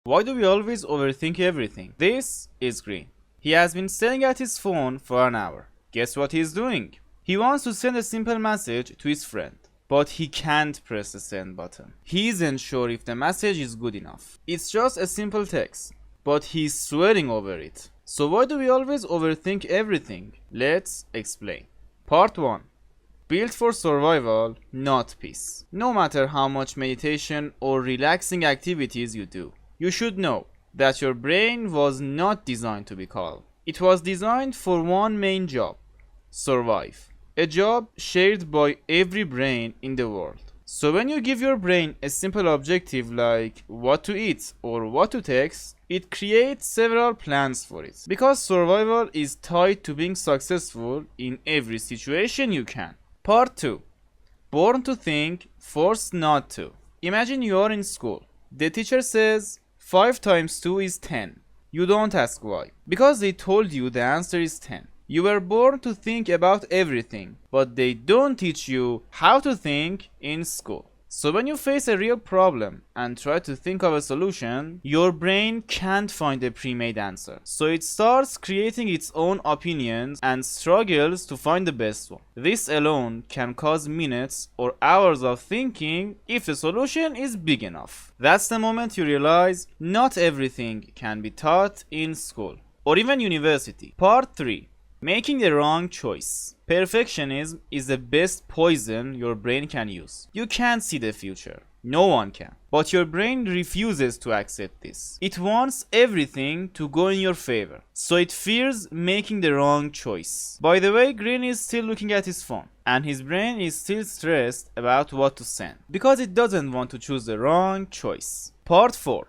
Why do we always overthink everything? This is Green. He has been staring at his phone for an hour. Guess what he's doing? He wants to send a simple message to his friend, but he can't press the send button. He isn't sure if the message is good enough. It's just a simple text, but he's sweating over it. So why do we always overthink everything? Let's explain. Part 1. Built for survival, not peace. No matter how much meditation or relaxing activities you do, you should know that your brain was not designed to be calm. It was designed for one main job: survive. A job shared by every brain in the world. So when you give your brain a simple objective like what to eat or what to text, it creates several plans for it. Because survival is tied to being successful in every situation you can. Part 2. Born to think, forced not to. Imagine you are in school. The teacher says 5 times 2 is 10. You don't ask why. Because they told you the answer is 10. You were born to think about everything, but they don't teach you how to think in school. So when you face a real problem and try to think of a solution, your brain can't find a pre-made answer. So it starts creating its own opinions and struggles to find the best one. This alone can cause minutes or hours of thinking if the solution is big enough. That's the moment you realize not everything can be taught in school or even university. Part 3. Making the wrong choice. Perfectionism is the best poison your brain can use. You can't see the future. No one can. But your brain refuses to accept this. It wants everything to go in your favor. So it fears making the wrong choice. By the way, Green is still looking at his phone, and his brain is still stressed about what to send, because it doesn't want to choose the wrong choice. Part 4.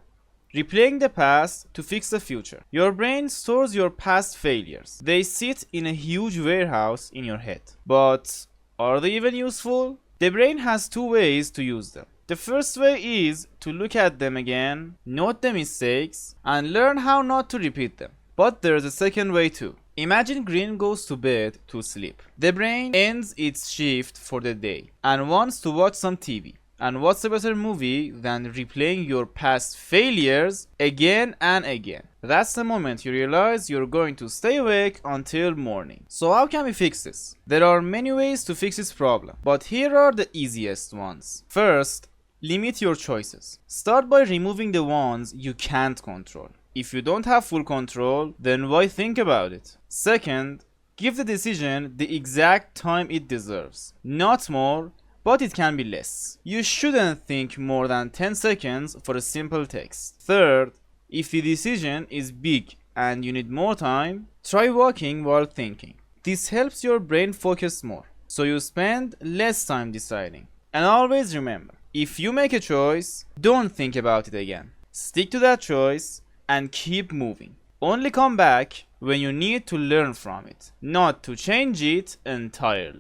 Replaying the past to fix the future. Your brain stores your past failures. They sit in a huge warehouse in your head. But are they even useful? The brain has 2 ways to use them. The first way is to look at them again, note the mistakes, and learn how not to repeat them. But there's a second way too. Imagine Green goes to bed to sleep. The brain ends its shift for the day and wants to watch some TV. And what's a better movie than replaying your past failures again and again? That's the moment you realize you're going to stay awake until morning. So how can we fix this? There are many ways to fix this problem, but here are the easiest ones. First, limit your choices. Start by removing the ones you can't control. If you don't have full control, then why think about it? Second, give the decision the exact time it deserves. Not more, but it can be less. You shouldn't think more than 10 seconds for a simple text. Third, if the decision is big and you need more time, try walking while thinking. This helps your brain focus more, so you spend less time deciding. And always remember, if you make a choice, don't think about it again. Stick to that choice and keep moving. Only come back when you need to learn from it, not to change it entirely.